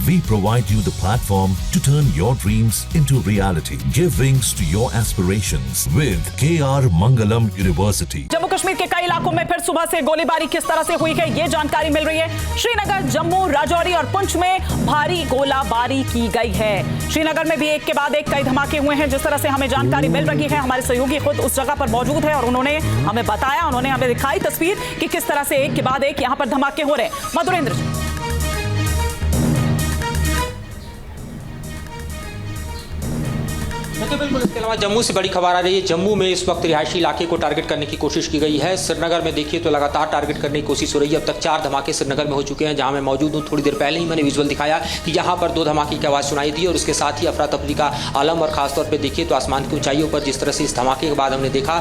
We provide you the platform to turn your dreams into reality. Give wings to your aspirations with KR Mangalam University. Jammu Kashmir के कई इलाकों में फिर सुबह से गोलीबारी किस तरह से हुई है, ये जानकारी मिल रही है। श्रीनगर, जम्मू, राजौरी और पुंछ में भारी गोलाबारी की गई है। श्रीनगर में भी एक के बाद एक कई धमाके हुए हैं, जिस तरह से हमें जानकारी मिल रही है। हमारे सहयोगी खुद उस जगह पर मौजूद है और उन्होंने हमें बताया, उन्होंने हमें दिखाई तस्वीर कि किस तरह से एक के बाद एक यहाँ पर धमाके हो रहे हैं। मधुरेंद्र जी। बिल्कुल, इसके अलावा जम्मू से बड़ी खबर आ रही है। जम्मू में इस वक्त रिहायशी इलाके को टारगेट करने की कोशिश की गई है। श्रीनगर में देखिए तो लगातार टारगेट करने की कोशिश हो रही है। अब तक 4 धमाके श्रीनगर में हो चुके हैं, जहां मैं मौजूद हूं। थोड़ी देर पहले ही मैंने विजुअल दिखाया कि यहां पर 2 धमाके की आवाज़ सुनाई दी और उसके साथ ही अफरा तफरी का आलम। और खासतौर पर देखिए तो आसमान की ऊंचाइयों पर जिस तरह से इस धमाके के बाद हमने देखा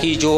कि जो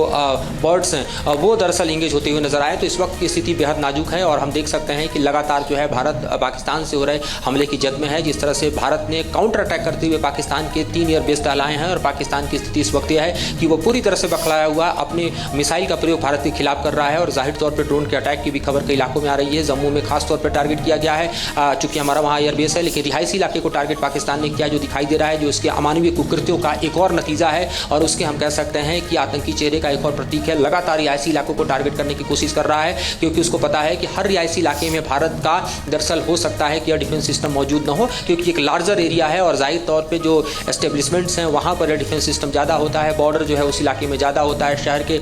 बर्ड्स हैं वो दरअसल इंगेज होते हुए नजर आए। तो इस वक्त की स्थिति बेहद नाजुक है और हम देख सकते हैं कि लगातार जो है भारत पाकिस्तान से हो रहे हमले की जद में है। जिस तरह से भारत ने काउंटर अटैक करते हुए पाकिस्तान के 3 एयरबेस दहलाए हैं और पाकिस्तान की स्थिति इस वक्त यह है कि वो पूरी तरह से बखलाया हुआ अपने मिसाइल का प्रयोग भारत के खिलाफ कर रहा है। और जाहिर तौर पर ड्रोन के अटैक की भी खबर कई इलाकों में आ रही है। जम्मू में खास तौर पर टारगेट किया गया है, चूंकि हमारा वहाँ एयरबेस है, लेकिन रिहायशी इलाके को टारगेट पाकिस्तान ने किया, जो दिखाई दे रहा है, जो इसके अमानवीय कुकृत्यों का एक और नतीजा है। और उसके हम कह सकते हैं कि आतंकी चेहरे का एक और प्रतीक है। लगातार रिहायशी इलाकों को टारगेट करने की कोशिश कर रहा है, क्योंकि उसको पता है कि हर रिहायशी इलाके में भारत का दरअसल हो सकता है कि एयर डिफेंस सिस्टम मौजूद न हो, क्योंकि एक लार्जर एरिया है और जाहिर तौर पर जो एस्टेब्लिशमेंट्स हैं वहाँ पर एयर डिफेंस सिस्टम ज़्यादा होता है। बॉर्डर जो है उस इलाके में ज़्यादा होता है। शहर के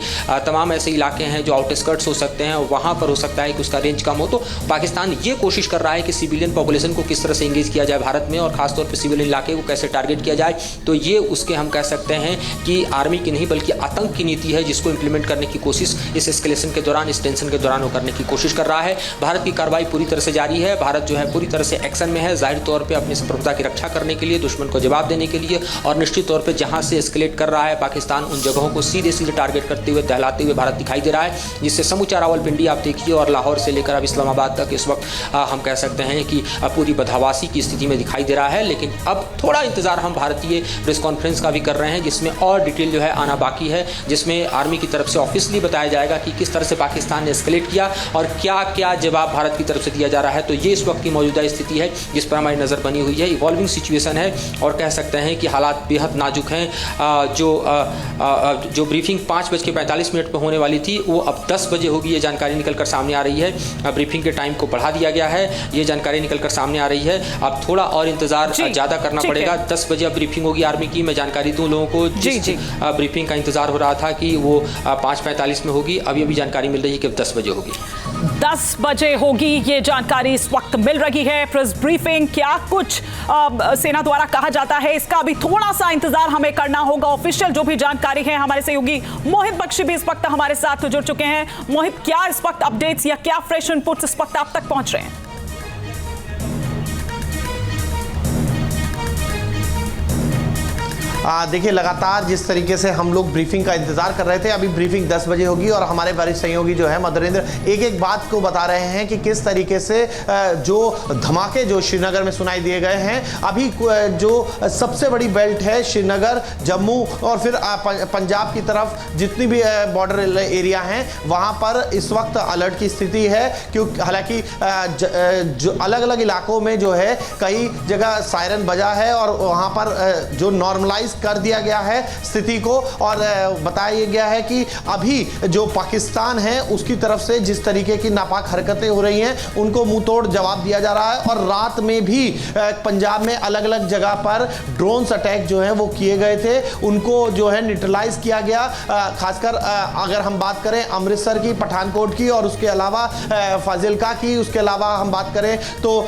तमाम ऐसे इलाके हैं जो आउटस्कर्ट्स हो सकते हैं, वहाँ पर हो सकता है कि उसका रेंज कम हो। तो पाकिस्तान ये कोशिश कर रहा है कि सिविलियन पॉपुलेशन को किस तरह से इंगेज किया जाए भारत में, और खासतौर पर सिविलियन इलाके को कैसे टारगेट किया जाए। तो ये उसके हम कह सकते हैं कि आर्मी की नहीं बल्कि आतंक की नीति है, जिसको इंप्लीमेंट करने की कोशिश इस एस्केलेशन के दौरान, इस टेंशन के दौरान वो करने की कोशिश कर रहा है। भारत की कार्रवाई पूरी तरह से जारी है। भारत जो है पूरी तरह से एक्शन में है, जाहिर तौर पर अपनी संप्रभुता की रक्षा करने के लिए, दुश्मन को जवाब देने के लिए। और निश्चित तौर पर जहाँ से एस्केलेट कर रहा है पाकिस्तान, उन जगहों को सीधे सीधे टारगेट करते हुए, दहलाते हुए भारत दिखाई दे रहा है, जिससे समूचा रावलपिंडी आप देखिए और लाहौर से लेकर अब इस्लामाबाद तक इस वक्त हम कह सकते हैं कि पूरी बदहवासी की स्थिति में दिखाई दे रहा है। लेकिन अब थोड़ा इंतजार हम भारतीय प्रेस कॉन्फ्रेंस का भी कर रहे हैं, जिसमें और डिटेल जो है आना बाकी है, जिसमें आर्मी की तरफ से ऑफिशियली बताया जाएगा कि किस तरह से पाकिस्तान ने एस्केलेट किया और क्या क्या जवाब भारत की तरफ से दिया जा रहा है। तो ये इस वक्त की मौजूदा स्थिति है जिस पर हमारी नज़र बनी हुई है। इवॉल्विंग सिचुएशन है और कह सकते हैं कि हालात बेहद नाजुक हैं। जो ब्रीफिंग 5:45 पर होने वाली थी वो अब 10 बजे होगी, ये जानकारी निकलकर सामने आ रही है। ब्रीफिंग के टाइम को बढ़ा दिया गया है, ये जानकारी निकलकर सामने आ रही है। अब थोड़ा और इंतजार ज़्यादा करना पड़ेगा। 10 बजे अब ब्रीफिंग होगी आर्मी की। मैं जानकारी दूं लोगों को, जिस ब्रीफिंग का इंतजार हो रहा था कि वो 5:45 में होगी, अभी अभी जानकारी मिल रही है कि 10 बजे होगी। 10 बजे होगी ये जानकारी इस वक्त मिल रही है। प्रेस ब्रीफिंग क्या कुछ सेना द्वारा कहा जाता है, इसका अभी थोड़ा सा इंतजार हमें करना होगा। ऑफिशियल जो भी जानकारी है, हमारे सहयोगी मोहित बख्शी भी इस वक्त हमारे साथ जुड़ चुके हैं। मोहित, क्या इस वक्त अपडेट्स या क्या फ्रेश इनपुट्स इस वक्त आप तक पहुंच रहे हैं? देखिए, लगातार जिस तरीके से हम लोग ब्रीफिंग का इंतजार कर रहे थे, अभी ब्रीफिंग 10 बजे होगी और हमारे वरिष्ठ सहयोगी जो है मधुरेंद्र एक एक बात को बता रहे हैं कि किस तरीके से जो धमाके जो श्रीनगर में सुनाई दिए गए हैं। अभी जो सबसे बड़ी बेल्ट है श्रीनगर, जम्मू और फिर पंजाब की तरफ जितनी भी बॉर्डर एरिया हैं वहाँ पर इस वक्त अलर्ट की स्थिति है। क्योंकि हालांकि जो अलग अलग इलाकों में जो है कई जगह सायरन बजा है और वहाँ पर जो नॉर्मलाइज कर दिया गया है स्थिति को, और बताया गया है कि अभी जो पाकिस्तान है उसकी तरफ से जिस तरीके की नापाक हरकतें हो रही हैं उनको मुंह तोड़ जवाब दिया जा रहा है। और रात में भी पंजाब में अलग अलग जगह पर ड्रोन्स अटैक जो है वो किए गए थे, उनको जो है न्यूट्रलाइज किया गया। खासकर अगर हम बात करें अमृतसर की, पठानकोट की और उसके अलावा फाजिलका की, उसके अलावा हम बात करें तो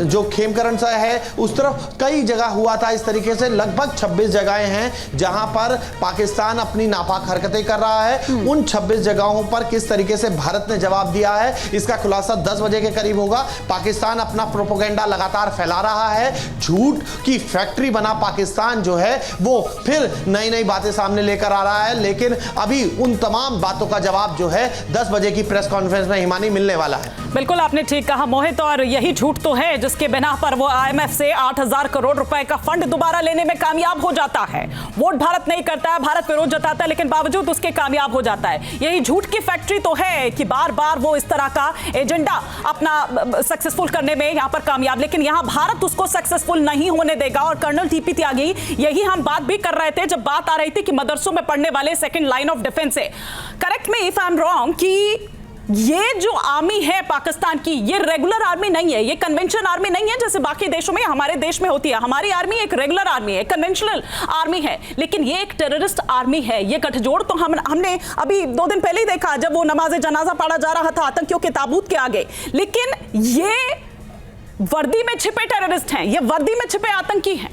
जो खेमकरण सा है उस तरफ कई जगह हुआ था इस तरीके से। लगभग 26 जगहें हैं जहां पर पाकिस्तान अपनी नापाक हरकतें कर रहा है। उन 26 जगहों पर किस तरीके से भारत ने जवाब दिया है, इसका खुलासा 10 बजे के करीब होगा। पाकिस्तान अपना प्रोपेगेंडा लगातार फैला रहा है, झूठ की फैक्ट्री बना पाकिस्तान जो है वो फिर नई नई बातें सामने लेकर आ रहा है। लेकिन अभी उन तमाम बातों का जवाब जो है 10 बजे की प्रेस कॉन्फ्रेंस में हिमानी मिलने वाला है। बिल्कुल, आपने ठीक कहा मोहित, और यही झूठ तो है जिसके बिना पर वो IMF से 8,000 करोड़ रुपए का फंड दोबारा लेने में कामयाब हो जाता है। वोट भारत नहीं करता है, भारत विरोध जताता है, लेकिन बावजूद उसके कामयाब हो जाता है। यही झूठ की फैक्ट्री तो है कि बार बार वो इस तरह का एजेंडा अपना सक्सेसफुल करने में यहां पर कामयाब, लेकिन यहां भारत उसको सक्सेसफुल नहीं होने देगा। और कर्नल टीपी त्यागी, यही हम बात भी कर रहे थे जब बात आ रही थी कि मदरसों में पढ़ने वाले सेकंड लाइन ऑफ डिफेंस है। Correct me if I am wrong कि ये जो आर्मी है पाकिस्तान की, ये रेगुलर आर्मी नहीं है, ये कन्वेंशनल आर्मी नहीं है जैसे बाकी देशों में, हमारे देश में होती है। हमारी आर्मी एक रेगुलर आर्मी है, कन्वेंशनल आर्मी है, लेकिन ये एक टेररिस्ट आर्मी है। ये गठजोड़ तो हमने अभी 2 दिन पहले ही देखा जब वो नमाज जनाजा पढ़ा जा रहा था आतंकियों के ताबूत के आगे। लेकिन ये वर्दी में छिपे टेररिस्ट हैं, ये वर्दी में छिपे आतंकी हैं।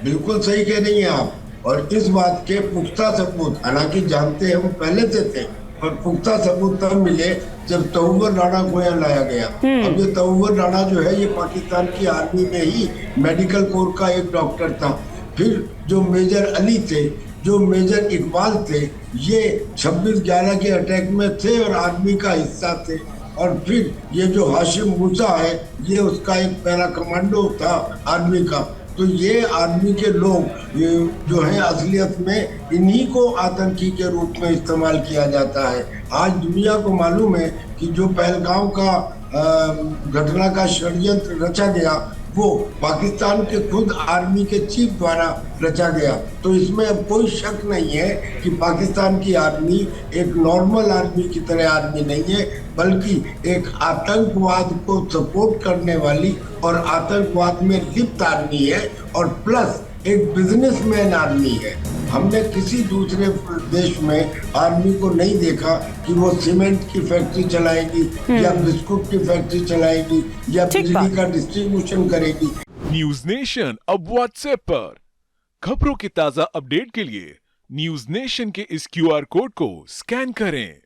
बिल्कुल सही कह रही हैं आप, और इस बात के पुख्ता सबूत, हालांकि जानते हम पहले से थे, पर पुख्ता सबूत तब मिले जब तउव्वुर राणा को यहाँ लाया गया। अब ये तउव्वुर राणा जो है, ये पाकिस्तान की आर्मी में ही मेडिकल कोर का एक डॉक्टर था। फिर जो मेजर अली थे, जो मेजर इकबाल थे, ये 26/11 के अटैक में थे और आर्मी का हिस्सा थे। और फिर ये जो हाशिम मूसा है, ये उसका एक पैरा कमांडो था आर्मी का। तो ये आर्मी के लोग ये जो है असलियत में इन्हीं को आतंकी के रूप में इस्तेमाल किया जाता है। आज दुनिया को मालूम है कि जो पहलगांव का घटना का षड्यंत्र रचा गया, वो पाकिस्तान के खुद आर्मी के चीफ द्वारा रचा गया। तो इसमें अब कोई शक नहीं है कि पाकिस्तान की आर्मी एक नॉर्मल आर्मी की तरह आर्मी नहीं है, बल्कि एक आतंकवाद को सपोर्ट करने वाली और आतंकवाद में लिप्त आर्मी है, और प्लस एक बिजनेसमैन आर्मी है। हमने किसी दूसरे देश में आर्मी को नहीं देखा कि वो सीमेंट की फैक्ट्री चलाएगी या बिस्कुट की फैक्ट्री चलाएगी या बिजली का डिस्ट्रीब्यूशन करेगी। न्यूज नेशन अब व्हाट्सएप पर खबरों के ताजा अपडेट के लिए न्यूज नेशन के इस QR कोड को स्कैन करें।